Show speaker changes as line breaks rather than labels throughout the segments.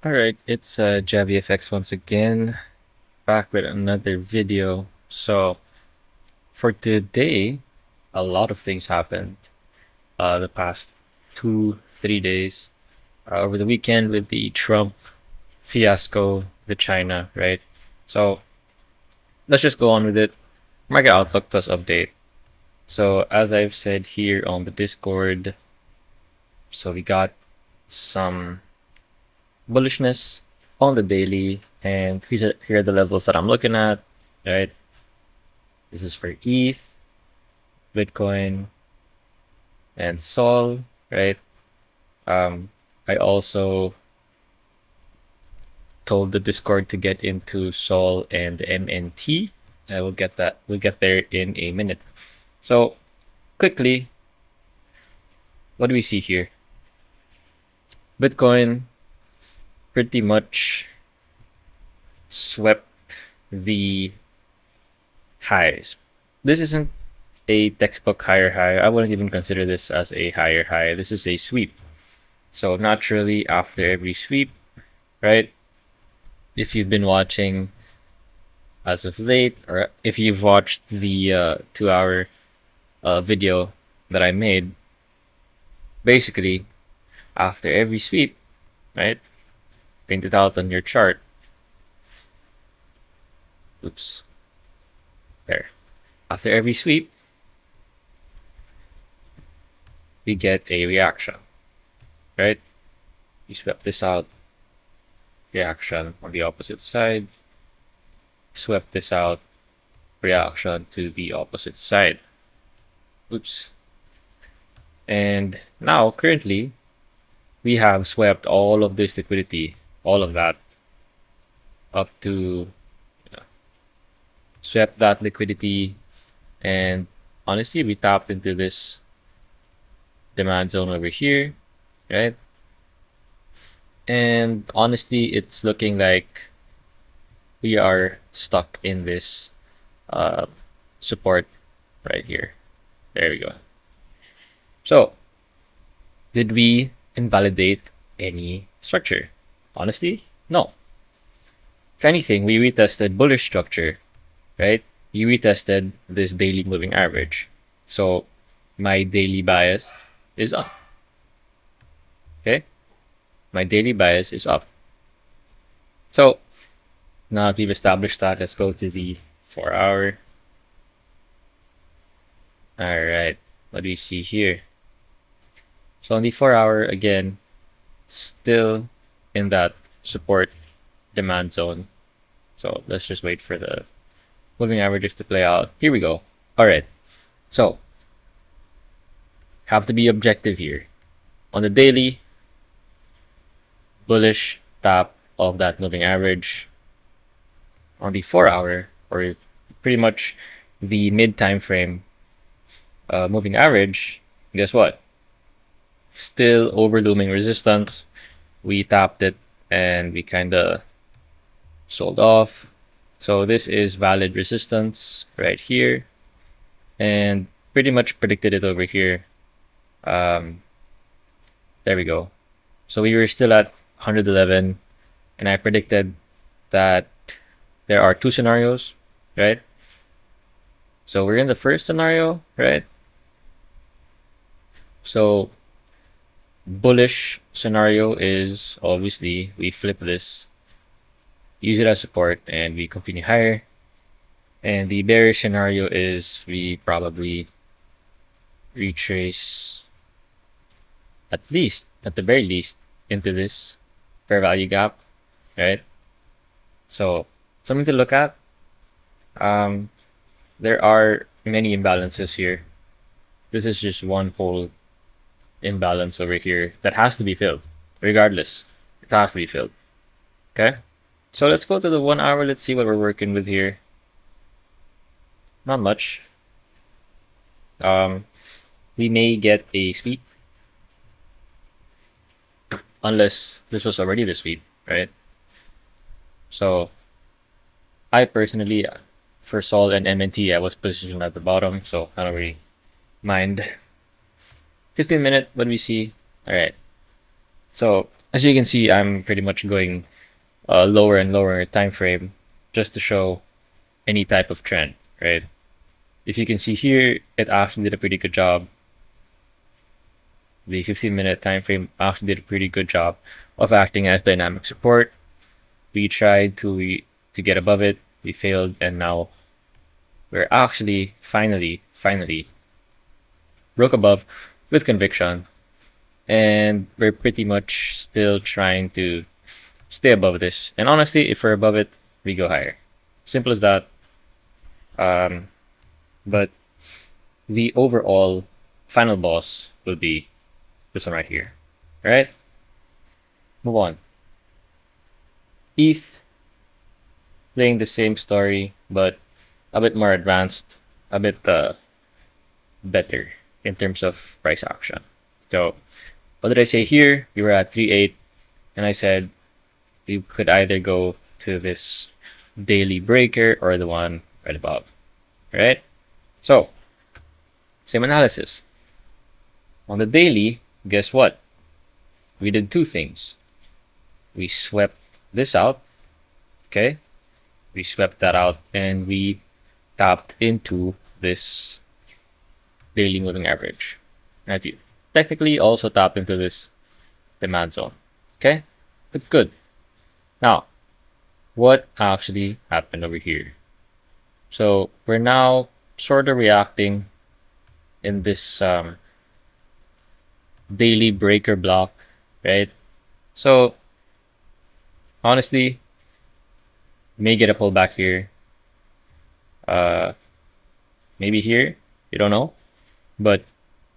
Alright, it's JaviFX once again, back with another video. So, for today, a lot of things happened the past 3 days. Over the weekend with the Trump fiasco, the China, right? So, let's just go on with it. Market Outlook plus update. So, as I've said here on the Discord, so we got some bullishness on the daily, and here are the levels that I'm looking at, right? This is for ETH, Bitcoin, and Sol, right? I also told the Discord to get into Sol and MNT. I will get that. We'll get there in a minute. So quickly, what do we see here? Bitcoin pretty much swept the highs. This isn't a textbook higher high. I wouldn't even consider this as a higher high. This is a sweep. So naturally, after every sweep, right? If you've been watching as of late, or if you've watched the 2 hour video that I made, basically, after every sweep, right? Print it out on your chart. Oops. There. After every sweep, we get a reaction, right? You swept this out, reaction on the opposite side. Swept this out, reaction to the opposite side. Oops. And now, currently, we have swept all of this liquidity, all of that, up to, swept that liquidity, and honestly, we tapped into this demand zone over here, right? And honestly, it's looking like we are stuck in this support right here. There we go. So, did we invalidate any structure? Honestly, no. If anything, we retested bullish structure, right? We retested this daily moving average. So, my daily bias is up. Okay? My daily bias is up. So, now that we've established that, let's go to the 4 hour. All right, what do we see here? So on the 4 hour, again, still in that support demand zone. So let's just wait for the moving averages to play out. Here we go. All right, so have to be objective here. On the daily, bullish tap of that moving average. On the 4 hour, or pretty much the mid time frame moving average, guess what? Still overlooming resistance. We tapped it and we kind of sold off. So this is valid resistance right here, and pretty much predicted it over here. There we go. So we were still at 111, and I predicted that there are two scenarios, right? So we're in the first scenario, right? So bullish scenario is obviously we flip this, use it as support, and we continue higher. And the bearish scenario is we probably retrace, at least, at the very least, into this fair value gap, right? So something to look at. There are many imbalances here. This is just one whole imbalance over here that has to be filled. Regardless, it has to be filled. Okay? So let's go to the 1 hour. Let's see what we're working with here. Not much. We may get a sweep. Unless this was already the sweep, right? So I personally, for Sol and MNT, I was positioned at the bottom, so I don't really mind. 15 minute, what we see. All right. So As you can see, I'm pretty much going lower and lower time frame just to show any type of trend, right? If you can see here, it actually did a pretty good job. The 15-minute time frame actually did a pretty good job of acting as dynamic support. We tried to get above it, we failed, and now we're actually finally broke above with conviction, and we're pretty much still trying to stay above this. And honestly, if we're above it, we go higher. Simple as that. Um, but the overall final boss will be this one right here. All right, move on. ETH playing the same story, but a bit more advanced, a bit better in terms of price action. So, what did I say here? We were at 3.8, and I said we could either go to this daily breaker or the one right above. Right? So, same analysis. On the daily, guess what? We did two things. We swept this out, okay? We swept that out and we tapped into this daily moving average. And you technically also tapped into this demand zone, okay? But good. Now, what actually happened over here? So we're now sort of reacting in this daily breaker block, right? So honestly, may get a pullback here. Maybe here, you don't know, but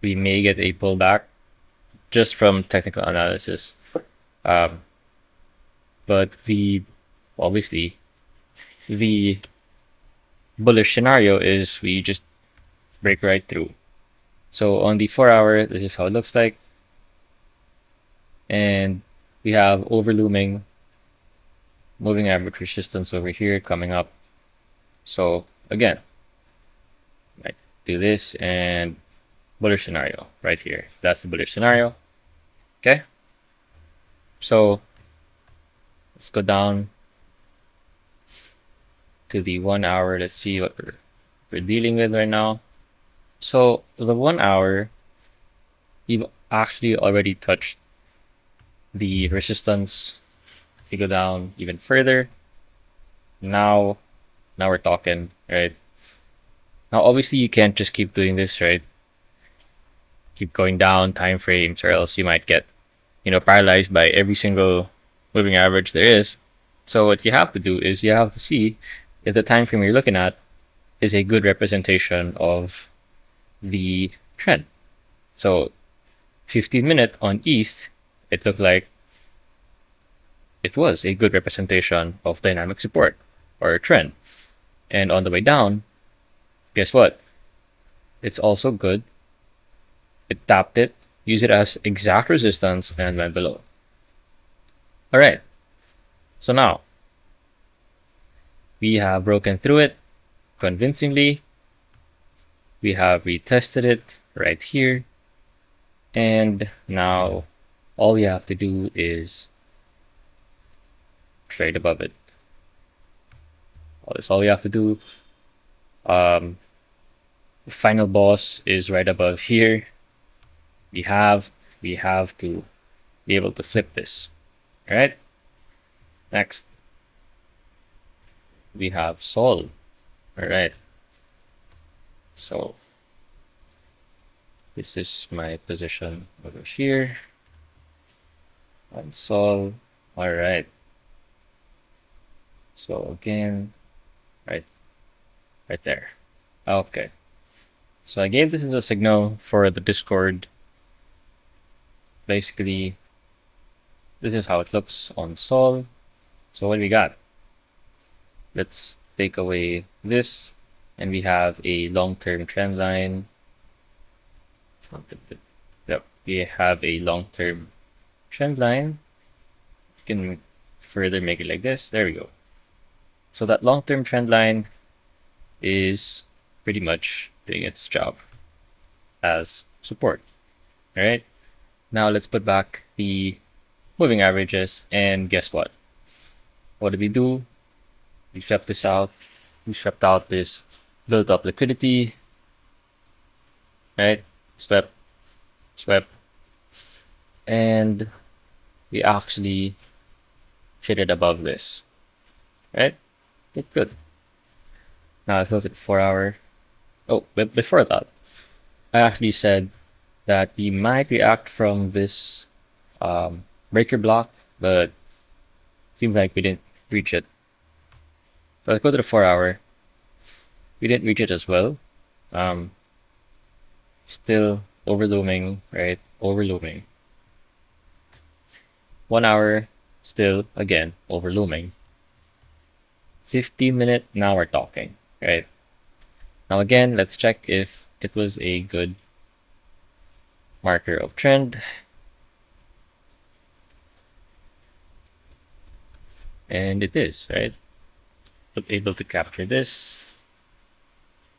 we may get a pullback just from technical analysis. Um, but the obviously the bullish scenario is we just break right through. So on the 4 hour, this is how it looks like, and we have overlooming moving average resistance over here coming up. So again, I do this and bullish scenario right here. That's the bullish scenario. Okay. So let's go down to the 1 hour. Let's see what we're dealing with right now. So the 1 hour, we've actually already touched the resistance. If you go down even further, now we're talking, right? Now obviously you can't just keep doing this, right? Keep going down time frames, or else you might get, paralyzed by every single moving average there is. So what you have to do is you have to see if the time frame you're looking at is a good representation of the trend. So 15-minute on ETH, it looked like it was a good representation of dynamic support or trend. And on the way down, guess what? It's also good. It tapped it, used it as exact resistance, and went below. All right. So now we have broken through it convincingly. We have retested it right here. And now all we have to do is trade above it. That's all we have to do. The final boss is right above here. We have to be able to flip this. All right. Next, we have Sol. All right. So this is my position over here. And Sol. All right. So again, right there. Okay. So I gave this as a signal for the Discord. Basically, this is how it looks on Sol. So what do we got? Let's take away this, and we have a long-term trend line. Yep, we have a long-term trend line. You can further make it like this. There we go. So that long-term trend line is pretty much doing its job as support. All right. Now let's put back the moving averages, and guess what? What did we do? We swept this out. We swept out this built up liquidity, right? Swept, swept, and we actually hit it above this, right? Okay, good. Now let's go to the 4 hour. Oh, but before that, I actually said that we might react from this breaker block, but seems like we didn't reach it. So let's go to the 4 hour. We didn't reach it as well. Um, Still overlooming, right? Overlooming. 1 hour, still again overlooming. 15-minute, now we're talking, right? Now again, let's check if it was a good marker of trend. And it is, right? Able to capture this,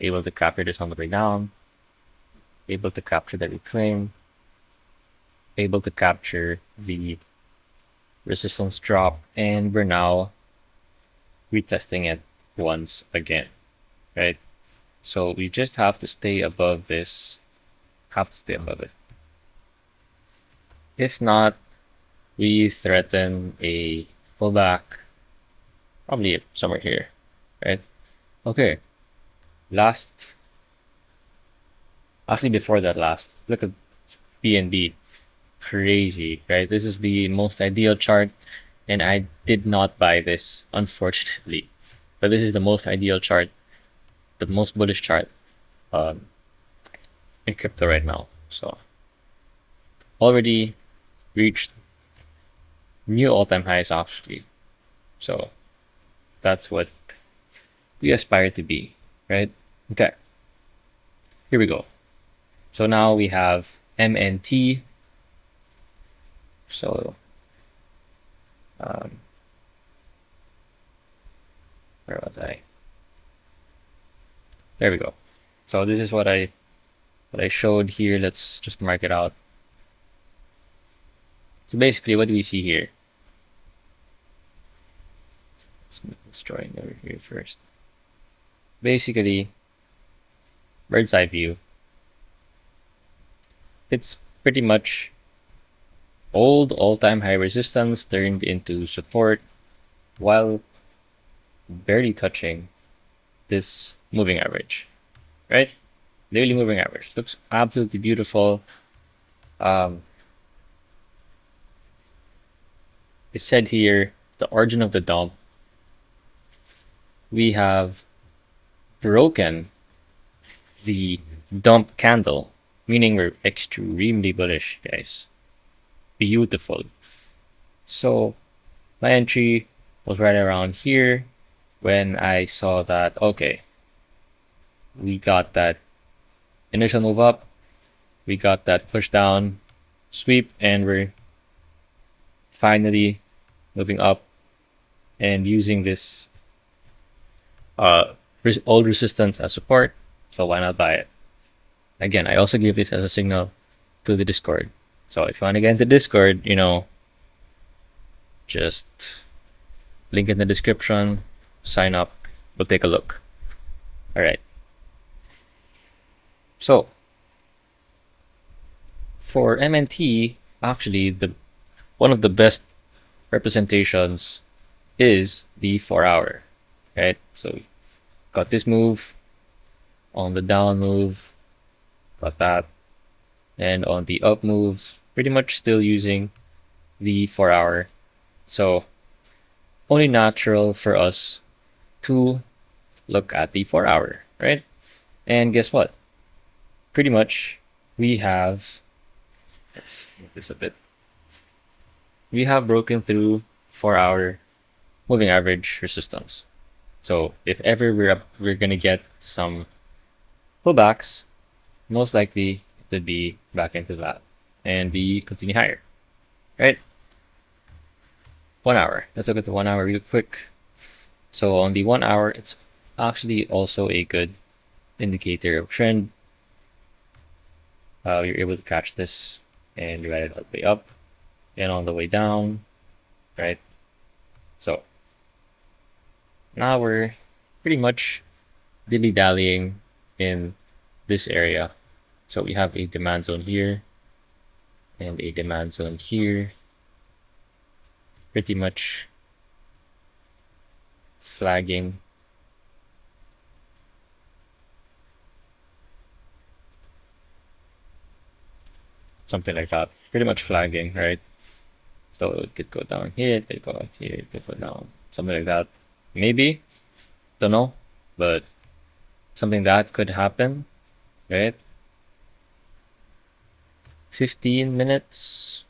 able to capture this on the way down, able to capture the reclaim, able to capture the resistance drop, and we're now retesting it once again, right? So we just have to stay above this, have to stay above it. If not, we threaten a pullback, probably somewhere here, right? Okay, actually before that last, look at BNB, crazy, right? This is the most ideal chart, and I did not buy this, unfortunately. But this is the most ideal chart, the most bullish chart in crypto right now. So already reached new all-time highs actually. So that's what we aspire to be, right? Okay, here we go. So now we have MNT. So where was I? There we go. So this is what I showed here. Let's just mark it out. So basically, what do we see here? Let's move this drawing over here first. Basically, bird's eye view. It's pretty much old all-time high resistance turned into support while barely touching this moving average, right? Daily moving average looks absolutely beautiful. It said here the origin of the dump. We have broken the dump candle, meaning we're extremely bullish, guys. Beautiful. So my entry was right around here when I saw that, okay, we got that initial move up, we got that push down sweep, and we're finally moving up and using this old resistance as support. So why not buy it? Again, I also give this as a signal to the Discord. So if you want to get into Discord, just link in the description, sign up, we'll take a look. All right. So for MNT, actually, one of the best representations is the 4 hour, right? So got this move on the down move, got that, and on the up move, pretty much still using the 4 hour. So only natural for us to look at the 4 hour, right? And guess what? Pretty much we have, let's move this a bit. We have broken through 4 hour moving average resistance. So if ever we're gonna get some pullbacks, most likely it would be back into that and we continue higher, right? 1 hour. Let's look at the 1 hour real quick. So on the 1 hour, it's actually also a good indicator of trend. You're able to catch this and ride it all the way up. and on the way down, right? So now we're pretty much dilly-dallying in this area. So we have a demand zone here and a demand zone here, pretty much flagging. Something like that. Pretty much flagging, right? So it could go down here, it could go up here, it could go down. Something like that. Maybe. Don't know. But something that could happen, right? 15 minutes.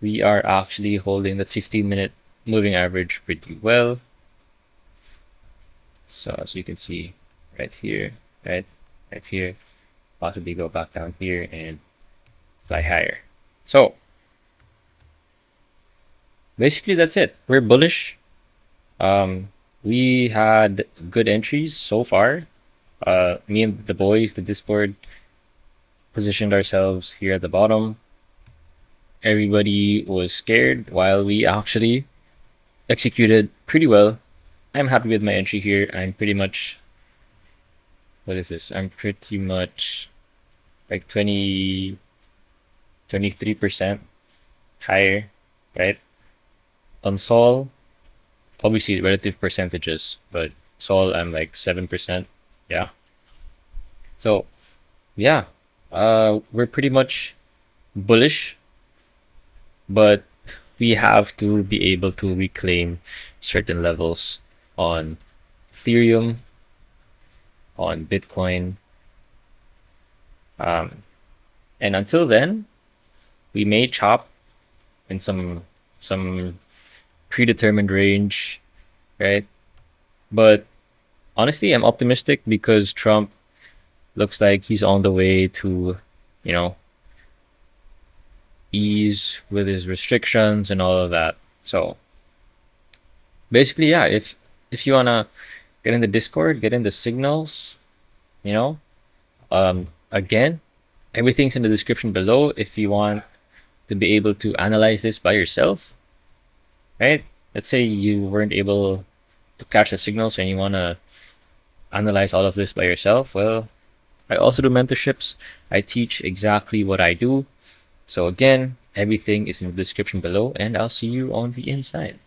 We are actually holding the 15-minute moving average pretty well. So as you can see right here, right here, possibly go back down here and fly higher. So basically that's it. We're bullish. We had good entries so far. Me and the boys, the Discord, positioned ourselves here at the bottom. Everybody was scared while we actually executed pretty well. I'm happy with my entry here. I'm pretty much, what is this? I'm pretty much like 23% higher, right? On Sol, obviously relative percentages, but Sol I'm like 7%. Yeah. So yeah, we're pretty much bullish, but we have to be able to reclaim certain levels on Ethereum, on Bitcoin. Um, and until then, we may chop in some predetermined range, right? But honestly, I'm optimistic because Trump looks like he's on the way to, you know, ease with his restrictions and all of that. So basically, yeah, if you wanna get in the Discord, get in the signals, you know, again, everything's in the description below if you want to be able to analyze this by yourself, right? Let's say you weren't able to catch the signals and you wanna analyze all of this by yourself. Well, I also do mentorships. I teach exactly what I do. So again, everything is in the description below, and I'll see you on the inside.